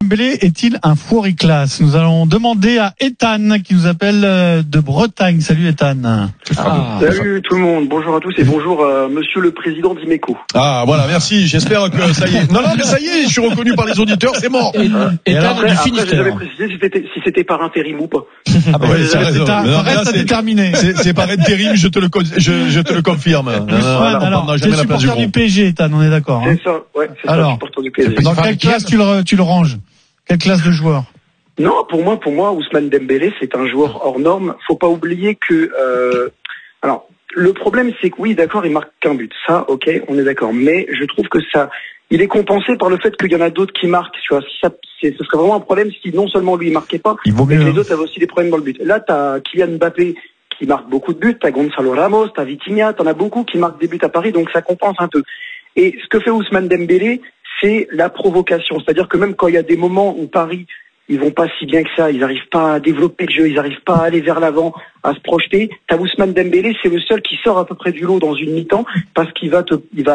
Dembélé est-il un fourriclasse? Nous allons demander à Ethan qui nous appelle de Bretagne. Salut Ethan. Salut tout le monde, bonjour à tous et bonjour monsieur le président d'Imeco. Ah voilà, merci, j'espère que ça y est. Non, mais ça y est, je suis reconnu par les auditeurs, c'est mort. Et après j'avais précisé si c'était par intérim ou pas. Ah bah ouais, reste à déterminer. C'est par intérim, je te le confirme. Alors, tu es supporter du PSG, Ethan, on est d'accord. C'est ça, ouais, c'est ça, supporter du PSG. Dans quelle classe tu le ranges? Quelle classe de joueur? Non, pour moi, Ousmane Dembélé, c'est un joueur hors norme. Faut pas oublier que, alors, le problème, c'est que oui, d'accord, il marque qu'un but. Ça, ok, on est d'accord. Mais je trouve que il est compensé par le fait qu'il y en a d'autres qui marquent. Tu vois, ce serait vraiment un problème si non seulement lui il marquait pas, mais que les autres avaient aussi des problèmes dans le but. Là, t'as Kylian Mbappé qui marque beaucoup de buts, t'as Gonzalo Ramos, t'as Vitinha, t'en as beaucoup qui marquent des buts à Paris, donc ça compense un peu. Et ce que fait Ousmane Dembélé, c'est la provocation. C'est-à-dire que même quand il y a des moments où Paris, ils vont pas si bien que ça, ils n'arrivent pas à développer le jeu, ils n'arrivent pas à aller vers l'avant, à se projeter. T'as Ousmane Dembélé, c'est le seul qui sort à peu près du lot dans une mi-temps parce qu'il va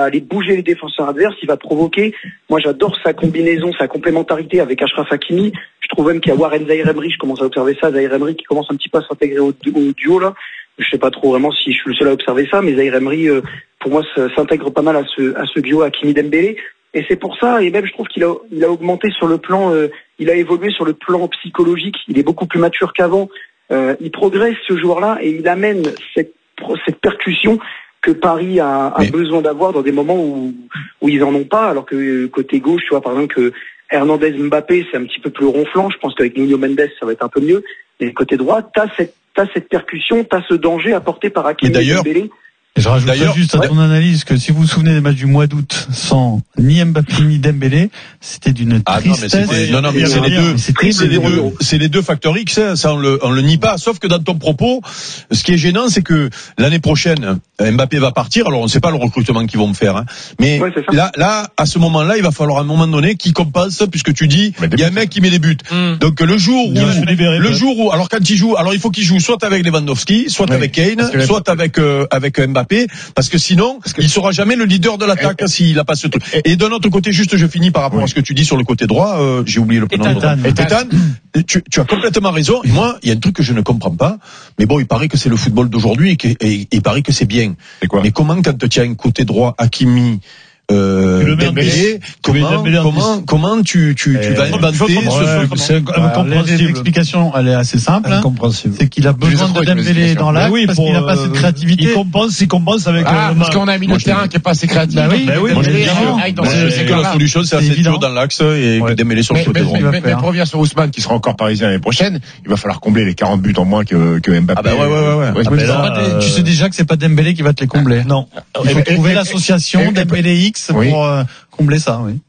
aller bouger les défenseurs adverses, il va provoquer. Moi, j'adore sa combinaison, sa complémentarité avec Achraf Hakimi. Je trouve même qu'il y a Warren Zaïre-Emery, je commence à observer ça, Zaïre-Emery qui commence un petit peu à s'intégrer au duo là. Je sais pas trop vraiment si je suis le seul à observer ça, mais Zaïre-Emery, pour moi, s'intègre pas mal à ce duo Hakimi-Dembélé. Et c'est pour ça, et même je trouve qu'il a augmenté sur le plan, il a évolué sur le plan psychologique, il est beaucoup plus mature qu'avant, il progresse ce joueur-là et il amène cette percussion que Paris a besoin d'avoir dans des moments où ils en ont pas, alors que côté gauche, tu vois, par exemple, que Hernandez Mbappé, c'est un petit peu plus ronflant, je pense qu'avec Nuno Mendes, ça va être un peu mieux, et côté droit, t'as cette percussion, t'as ce danger apporté par Hakimi Dembélé. Je rajoute juste à ton analyse que si vous vous souvenez des matchs du mois d'août sans ni Mbappé ni Dembélé, c'était d'une tristesse. C'est les deux facteurs X, ça on le nie pas. Sauf que dans ton propos, ce qui est gênant, c'est que l'année prochaine, Mbappé va partir. Alors on ne sait pas le recrutement qu'ils vont me faire, hein. Mais là, à ce moment-là, il va falloir à un moment donné qu'il compense, puisque tu dis, il y a un mec qui met des buts. Donc le jour où, alors quand il joue, alors il faut qu'il joue soit avec Lewandowski, soit avec Kane, soit avec Mbappé, parce que sinon, il sera jamais le leader de l'attaque s'il n'a pas ce truc. Et d'un autre côté, juste je finis par rapport à ce que tu dis sur le côté droit, j'ai oublié le prénom. Ethan, tu as complètement raison. Et moi, il y a un truc que je ne comprends pas, mais bon, il paraît que c'est le football d'aujourd'hui et il paraît que c'est bien. Mais comment quand tu as un côté droit Hakimi, Dembélé, comment tu vas inventer l'explication, elle est assez simple. C'est qu'il a besoin de Dembélé dans l'axe parce qu'il n'a pas cette créativité. Il compense avec parce qu'on a un milieu de terrain qui est pas assez créatif. La solution, c'est assez dur dans l'axe et Dembélé sur le côté droit. Mais pour revenir sur Ousmane, qui sera encore parisien l'année prochaine, il va falloir combler les 40 buts en moins que Mbappé. Tu sais déjà que c'est pas Dembélé qui va te les combler. Non. Il faut trouver l'association Dembélé X pour combler ça, oui.